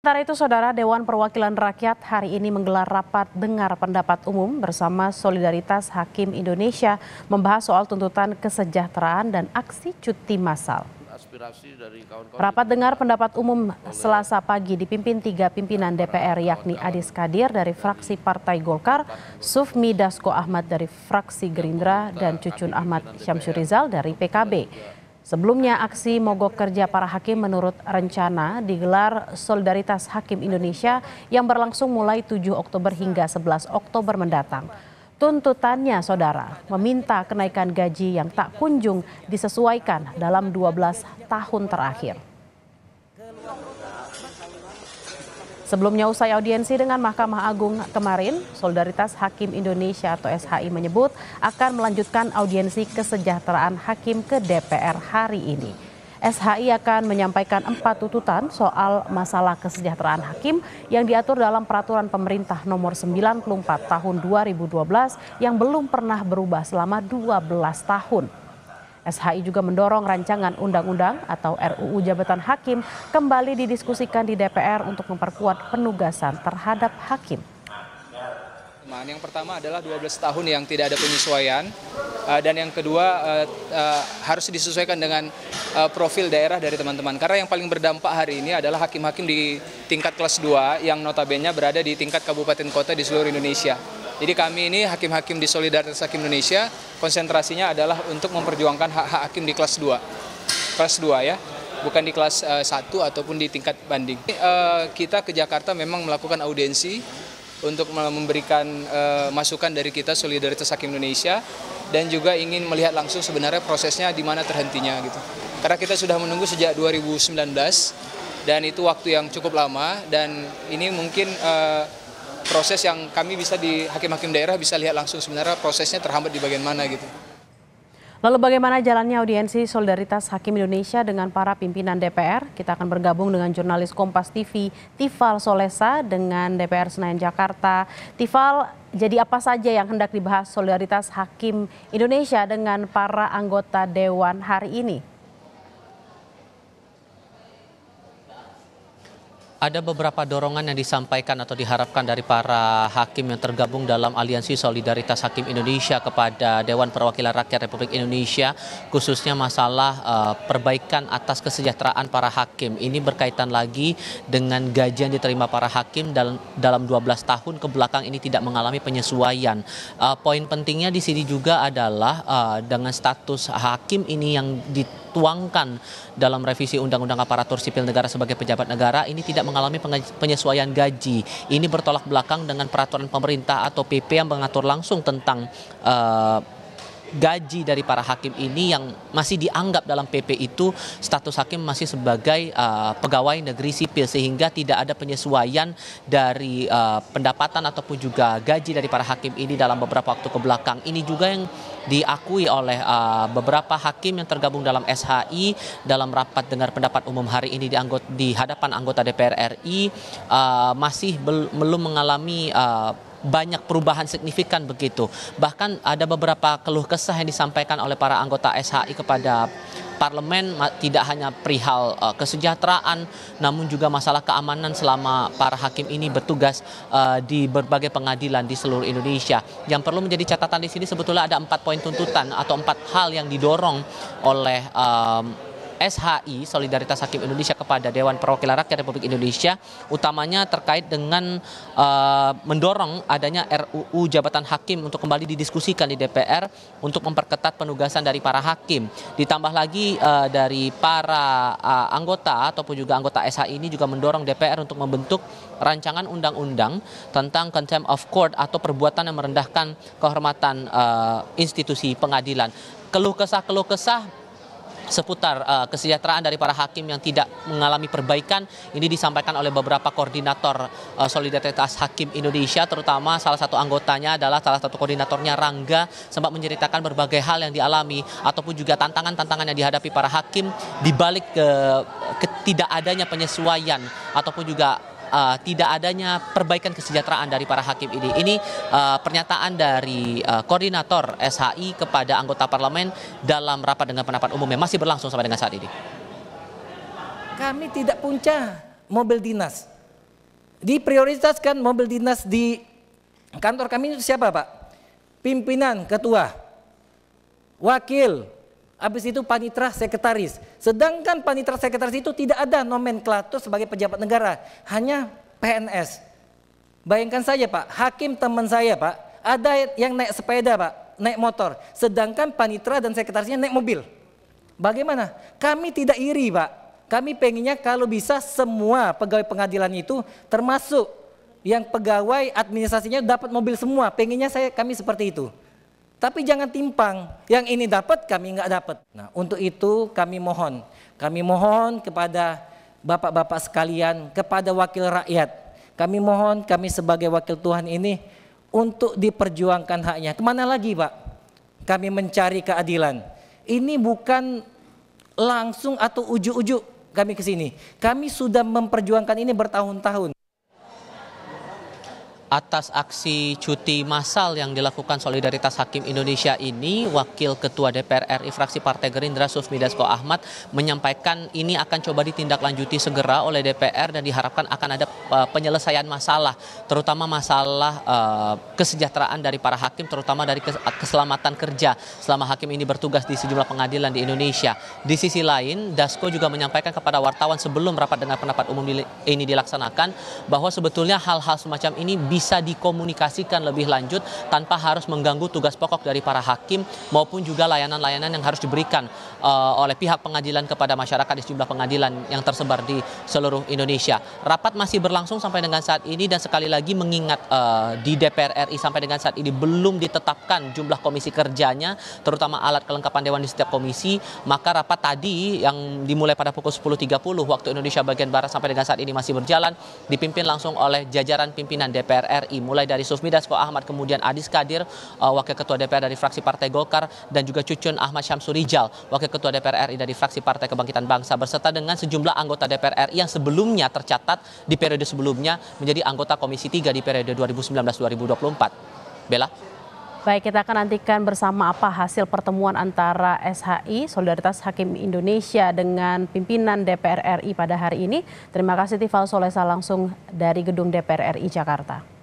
Sementara itu, Saudara, Dewan Perwakilan Rakyat hari ini menggelar rapat dengar pendapat umum bersama Solidaritas Hakim Indonesia membahas soal tuntutan kesejahteraan dan aksi cuti massal. Rapat dengar pendapat umum Selasa pagi dipimpin 3 pimpinan DPR, yakni Adis Kadir dari fraksi Partai Golkar, Sufmi Dasko Ahmad dari fraksi Gerindra, dan Cucun Ahmad Syamsurizal dari PKB. Sebelumnya, aksi mogok kerja para hakim menurut rencana digelar Solidaritas Hakim Indonesia yang berlangsung mulai 7 Oktober hingga 11 Oktober mendatang. Tuntutannya, Saudara, meminta kenaikan gaji yang tak kunjung disesuaikan dalam 12 tahun terakhir. Sebelumnya, usai audiensi dengan Mahkamah Agung kemarin, Solidaritas Hakim Indonesia atau SHI menyebut akan melanjutkan audiensi kesejahteraan hakim ke DPR hari ini. SHI akan menyampaikan 4 tuntutan soal masalah kesejahteraan hakim yang diatur dalam Peraturan Pemerintah Nomor 94 Tahun 2012 yang belum pernah berubah selama 12 tahun. SHI juga mendorong rancangan undang-undang atau RUU Jabatan Hakim kembali didiskusikan di DPR untuk memperkuat penugasan terhadap hakim. Yang pertama adalah 12 tahun yang tidak ada penyesuaian, dan yang kedua harus disesuaikan dengan profil daerah dari teman-teman. Karena yang paling berdampak hari ini adalah hakim-hakim di tingkat kelas 2 yang notabene berada di tingkat kabupaten kota di seluruh Indonesia. Jadi kami ini hakim-hakim di Solidaritas Hakim Indonesia konsentrasinya adalah untuk memperjuangkan hak-hak hakim di kelas 2. Kelas 2 ya, bukan di kelas 1 ataupun di tingkat banding. Kita ke Jakarta memang melakukan audiensi untuk memberikan masukan dari kita Solidaritas Hakim Indonesia dan juga ingin melihat langsung sebenarnya prosesnya di mana terhentinya gitu. Karena kita sudah menunggu sejak 2019 dan itu waktu yang cukup lama, dan ini mungkin proses yang kami bisa di hakim-hakim daerah bisa lihat langsung sebenarnya prosesnya terhambat di bagian mana gitu. Lalu bagaimana jalannya audiensi Solidaritas Hakim Indonesia dengan para pimpinan DPR? Kita akan bergabung dengan jurnalis Kompas TV Tifal Solesa dengan DPR Senayan Jakarta. Tifal, jadi apa saja yang hendak dibahas Solidaritas Hakim Indonesia dengan para anggota Dewan hari ini? Ada beberapa dorongan yang disampaikan atau diharapkan dari para hakim yang tergabung dalam Aliansi Solidaritas Hakim Indonesia kepada Dewan Perwakilan Rakyat Republik Indonesia, khususnya masalah perbaikan atas kesejahteraan para hakim. Ini berkaitan lagi dengan gaji yang diterima para hakim dalam 12 tahun ke belakang ini tidak mengalami penyesuaian. Poin pentingnya di sini juga adalah dengan status hakim ini yang dituangkan dalam revisi Undang-Undang Aparatur Sipil Negara sebagai pejabat negara ini tidak mengalami penyesuaian gaji. Ini bertolak belakang dengan peraturan pemerintah atau PP yang mengatur langsung tentang gaji dari para hakim ini yang masih dianggap dalam PP itu status hakim masih sebagai pegawai negeri sipil, sehingga tidak ada penyesuaian dari pendapatan ataupun juga gaji dari para hakim ini dalam beberapa waktu ke belakang. Ini juga yang diakui oleh beberapa hakim yang tergabung dalam SHI dalam rapat dengar pendapat umum hari ini di hadapan anggota DPR RI masih belum mengalami banyak perubahan signifikan begitu. Bahkan ada beberapa keluh kesah yang disampaikan oleh para anggota SHI kepada parlemen, tidak hanya perihal kesejahteraan, namun juga masalah keamanan selama para hakim ini bertugas di berbagai pengadilan di seluruh Indonesia. Yang perlu menjadi catatan di sini sebetulnya ada 4 poin tuntutan atau 4 hal yang didorong oleh SHI Solidaritas Hakim Indonesia kepada Dewan Perwakilan Rakyat Republik Indonesia, utamanya terkait dengan mendorong adanya RUU Jabatan Hakim untuk kembali didiskusikan di DPR untuk memperketat penugasan dari para hakim. Ditambah lagi dari para anggota ataupun juga anggota SHI ini juga mendorong DPR untuk membentuk rancangan undang-undang tentang contempt of court atau perbuatan yang merendahkan kehormatan institusi pengadilan. Keluh kesah seputar kesejahteraan dari para hakim yang tidak mengalami perbaikan ini disampaikan oleh beberapa koordinator Solidaritas Hakim Indonesia, terutama salah satu anggotanya adalah salah satu koordinatornya Rangga, sempat menceritakan berbagai hal yang dialami ataupun juga tantangan-tantangan yang dihadapi para hakim di balik tidak adanya penyesuaian ataupun juga tidak adanya perbaikan kesejahteraan dari para hakim ini. Ini pernyataan dari koordinator SHI kepada anggota parlemen dalam rapat dengan pendapat umum yang masih berlangsung sampai dengan saat ini. Kami tidak punya mobil dinas. Diprioritaskan mobil dinas di kantor kami itu siapa Pak? Pimpinan, ketua, wakil, habis itu panitra, sekretaris. Sedangkan panitra sekretaris itu tidak ada nomenklatur sebagai pejabat negara, hanya PNS. Bayangkan saja Pak, hakim teman saya Pak, ada yang naik sepeda Pak, naik motor, sedangkan panitra dan sekretarisnya naik mobil. Bagaimana? Kami tidak iri Pak. Kami pengennya kalau bisa semua pegawai pengadilan itu termasuk yang pegawai administrasinya dapat mobil semua. Pengennya kami seperti itu. Tapi jangan timpang. Yang ini dapat, kami nggak dapat. Nah, untuk itu kami mohon kepada bapak-bapak sekalian, kepada wakil rakyat. Kami mohon, kami sebagai wakil Tuhan ini untuk diperjuangkan haknya. Kemana lagi Pak? Kami mencari keadilan. Ini bukan langsung atau ujuk-ujuk kami ke sini. Kami sudah memperjuangkan ini bertahun-tahun. Atas aksi cuti massal yang dilakukan Solidaritas Hakim Indonesia ini, Wakil Ketua DPR RI fraksi Partai Gerindra Sufmi Dasko Ahmad menyampaikan ini akan coba ditindaklanjuti segera oleh DPR dan diharapkan akan ada penyelesaian masalah, terutama masalah kesejahteraan dari para hakim, terutama dari keselamatan kerja selama hakim ini bertugas di sejumlah pengadilan di Indonesia. Di sisi lain, Dasko juga menyampaikan kepada wartawan sebelum rapat dengar pendapat umum ini dilaksanakan bahwa sebetulnya hal-hal semacam ini bisa dikomunikasikan lebih lanjut tanpa harus mengganggu tugas pokok dari para hakim maupun juga layanan-layanan yang harus diberikan oleh pihak pengadilan kepada masyarakat di sejumlah pengadilan yang tersebar di seluruh Indonesia. Rapat masih berlangsung sampai dengan saat ini dan sekali lagi mengingat di DPR RI sampai dengan saat ini belum ditetapkan jumlah komisi kerjanya, terutama alat kelengkapan dewan di setiap komisi, maka rapat tadi yang dimulai pada pukul 10.30 waktu Indonesia bagian Barat sampai dengan saat ini masih berjalan, dipimpin langsung oleh jajaran pimpinan DPR RI, mulai dari Sufmi Dasko Ahmad, kemudian Adis Kadir, Wakil Ketua DPR dari fraksi Partai Golkar, dan juga Cucun Ahmad Syamsurijal, Wakil Ketua DPR RI dari fraksi Partai Kebangkitan Bangsa, berserta dengan sejumlah anggota DPR RI yang sebelumnya tercatat di periode sebelumnya menjadi anggota Komisi 3 di periode 2019-2024. Bella? Baik, kita akan nantikan bersama apa hasil pertemuan antara SHI, Solidaritas Hakim Indonesia, dengan pimpinan DPR RI pada hari ini. Terima kasih Tifal Solesa langsung dari gedung DPR RI Jakarta.